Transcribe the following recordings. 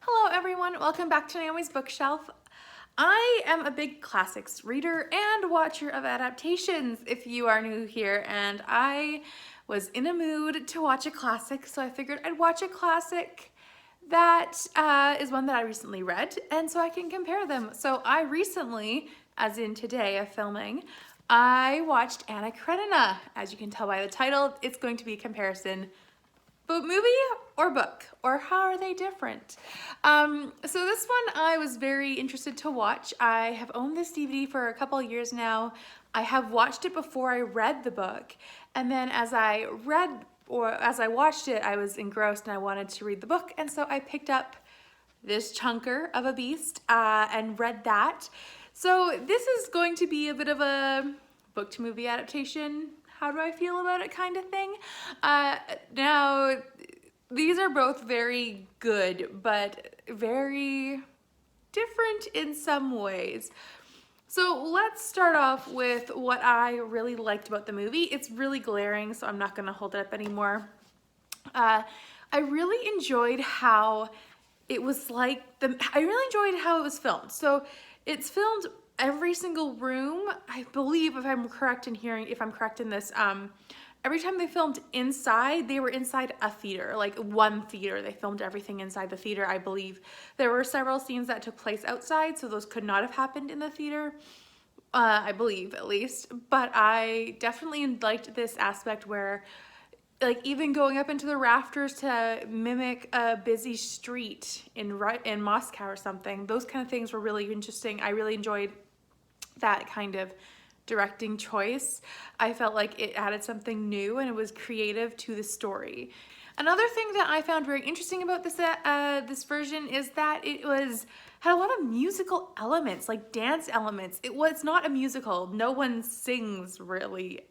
Hello everyone, welcome back to Naomi's Bookshelf. I am a big classics reader and watcher of adaptations if you are new here, and I was in a mood to watch a classic, so I figured I'd watch a classic that is one that I recently read, and so I can compare them. So I recently, as in today of filming, I watched Anna Karenina. As you can tell by the title, it's going to be a comparison. But movie or book, or how are they different? So this one I was very interested to watch. I have owned this DVD for a couple of years now. I have watched it before I read the book, and then as I watched it, I was engrossed and I wanted to read the book, and so I picked up this chunker of a beast and read that. So this is going to be a bit of a book to movie adaptation. How do I feel about it kind of thing. Now, these are both very good, but very different in some ways. So let's start off with what I really liked about the movie. It's really glaring, so I'm not gonna hold it up anymore. I really enjoyed how it was I really enjoyed how it was filmed. So it's filmed every single room, I believe, if I'm correct in this, every time they filmed inside, they were inside a theater, like one theater. They filmed everything inside the theater, I believe. There were several scenes that took place outside, so those could not have happened in the theater, I believe at least. But I definitely liked this aspect where, like, even going up into the rafters to mimic a busy street in Moscow or something, those kind of things were really interesting. I really enjoyed that kind of directing choice. I felt like it added something new and it was creative to the story. Another thing that I found very interesting about this version is that it had a lot of musical elements, like dance elements. It's not a musical. No one sings really,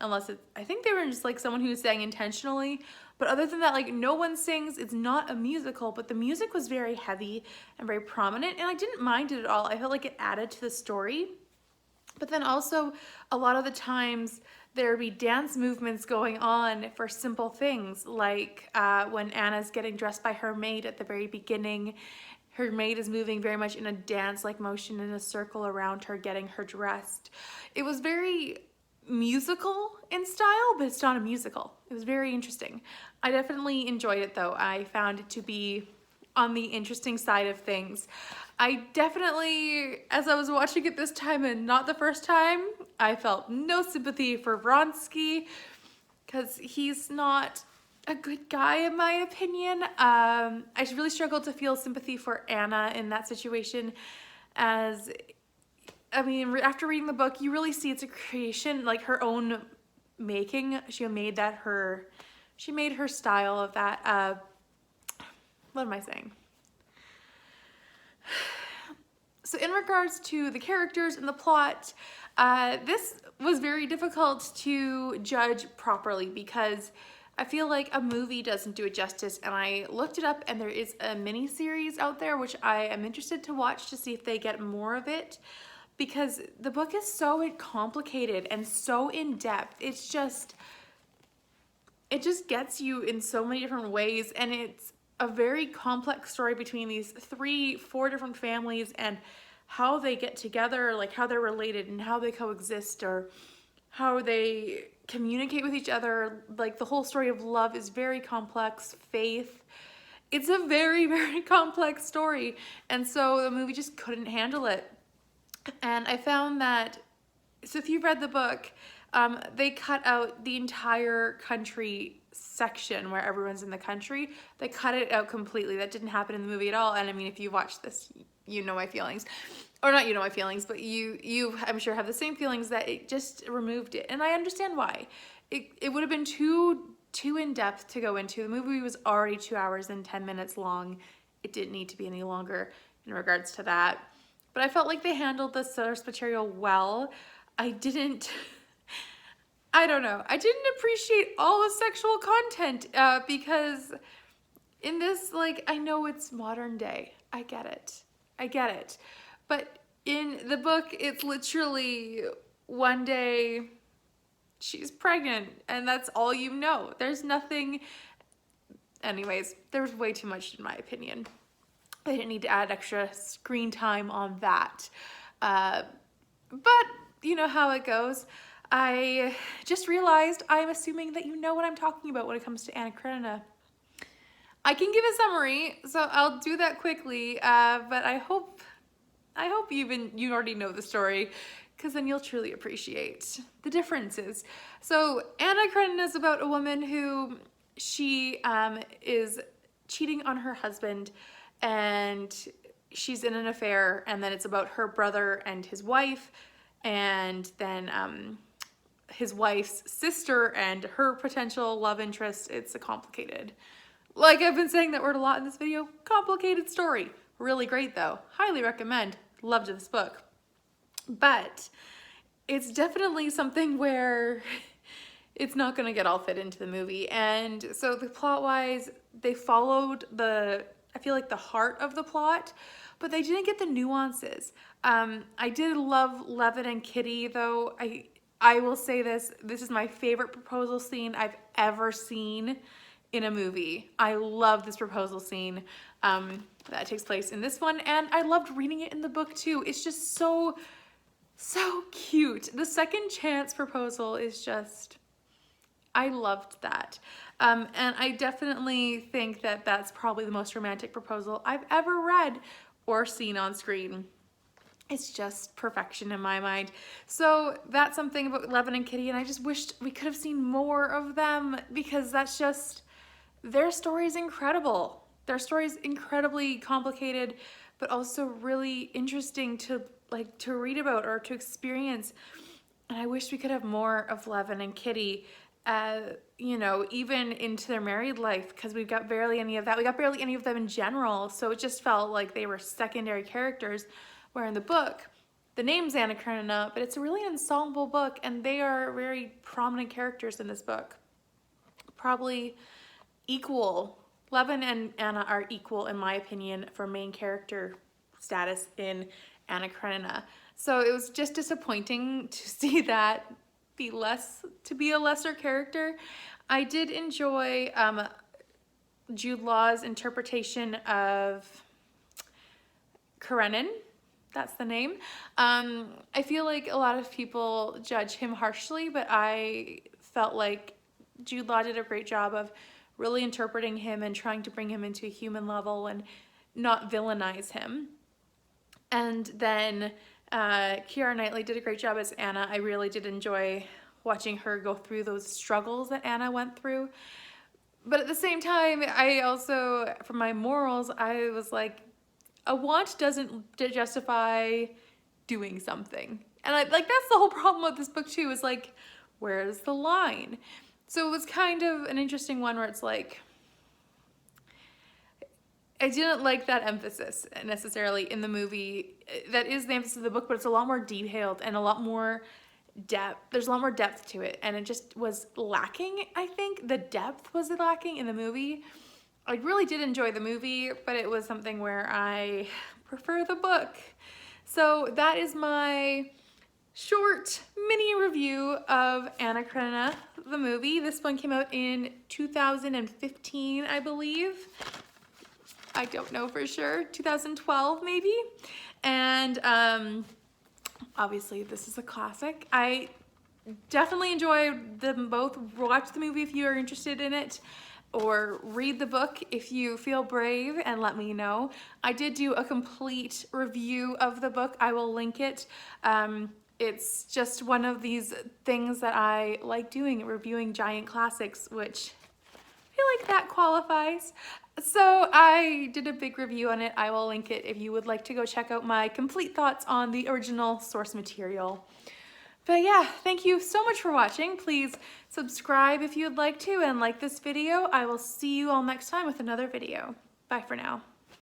unless I think they were just like someone who sang intentionally. But other than that, like, no one sings. It's not a musical, but the music was very heavy and very prominent, and I didn't mind it at all. I felt like it added to the story. But then also, a lot of the times, there would be dance movements going on for simple things, like when Anna's getting dressed by her maid at the very beginning. Her maid is moving very much in a dance-like motion in a circle around her, getting her dressed. It was very musical in style, but it's not a musical. It was very interesting. I definitely enjoyed it though. I found it to be on the interesting side of things. I definitely, as I was watching it this time and not the first time, I felt no sympathy for Vronsky because he's not a good guy in my opinion. I really struggled to feel sympathy for Anna in that situation, as I mean, after reading the book, you really see it's a creation, like her own making. She made her style of that. What am I saying? So in regards to the characters and the plot, this was very difficult to judge properly because I feel like a movie doesn't do it justice, and I looked it up and there is a mini series out there which I am interested to watch to see if they get more of it, because the book is so complicated and so in-depth. It just gets you in so many different ways, and it's a very complex story between these 4 different families and how they get together, like how they're related and how they coexist, or how they communicate with each other. Like, the whole story of love is very complex, faith. It's a very, very complex story, and so the movie just couldn't handle it. And I found that, so if you've read the book, they cut out the entire country section where everyone's in the country. They cut it out completely. That didn't happen in the movie at all. And I mean, if you watch this, you know my feelings. Or not you know my feelings, but you I'm sure have the same feelings, that it just removed it. And I understand why. It would have been too in-depth to go into. The movie was already 2 hours and 10 minutes long. It didn't need to be any longer in regards to that. But I felt like they handled the source material well. I don't know. I didn't appreciate all the sexual content because in this, like, I know it's modern day. I get it. But in the book, it's literally one day she's pregnant and that's all you know. There's nothing. Anyways, there's way too much in my opinion. They didn't need to add extra screen time on that. But you know how it goes. I just realized I'm assuming that you know what I'm talking about when it comes to Anna Karenina. I can give a summary, so I'll do that quickly, but I hope you already know the story, because then you'll truly appreciate the differences. So Anna Karenina is about a woman who she is cheating on her husband, and she's in an affair, and then it's about her brother and his wife, and then his wife's sister and her potential love interest. It's a complicated, like I've been saying that word a lot in this video, complicated story. Really great though. Highly recommend. Loved this book. But it's definitely something where it's not going to get all fit into the movie. And so the plot-wise, they followed I feel like the heart of the plot, but they didn't get the nuances. I did love Levin and Kitty though. I will say this is my favorite proposal scene I've ever seen in a movie. I love this proposal scene that takes place in this one, and I loved reading it in the book too. It's just so cute. The second chance proposal is just, I loved that. And I definitely think that that's probably the most romantic proposal I've ever read or seen on screen. It's just perfection in my mind. So that's something about Levin and Kitty, and I just wished we could have seen more of them, because that's just, their story is incredible. Their story is incredibly complicated, but also really interesting to read about or to experience. And I wish we could have more of Levin and Kitty, you know, even into their married life, because we got barely any of that. We got barely any of them in general, so it just felt like they were secondary characters, where in the book, the name's Anna Karenina, but it's a really ensemble book, and they are very prominent characters in this book. Probably equal. Levin and Anna are equal, in my opinion, for main character status in Anna Karenina. So it was just disappointing to see that be a lesser character. I did enjoy Jude Law's interpretation of Karenin. That's the name. I feel like a lot of people judge him harshly, but I felt like Jude Law did a great job of really interpreting him and trying to bring him into a human level and not villainize him. And then Kiera Knightley did a great job as Anna. I really did enjoy watching her go through those struggles that Anna went through. But at the same time, I also, for my morals, I was like, a want doesn't justify doing something. And that's the whole problem with this book too, is like, where's the line? So it was kind of an interesting one where it's like, I didn't like that emphasis necessarily in the movie. That is the emphasis of the book, but it's a lot more detailed and a lot more depth. There's a lot more depth to it, and it just was lacking. I think the depth was lacking in the movie. I really did enjoy the movie, but it was something where I prefer the book. So that is my short mini review of Anna Karenina, the movie. This one came out in 2015, I believe. I don't know for sure, 2012 maybe. And obviously this is a classic. I definitely enjoyed them both. Watch the movie if you are interested in it, or read the book if you feel brave, and let me know. I did do a complete review of the book. I will link it. It's just one of these things that I like doing, reviewing giant classics, which I feel like that qualifies. So I did a big review on it. I will link it if you would like to go check out my complete thoughts on the original source material. But yeah, thank you so much for watching. Please subscribe if you would like to, and like this video. I will see you all next time with another video. Bye for now.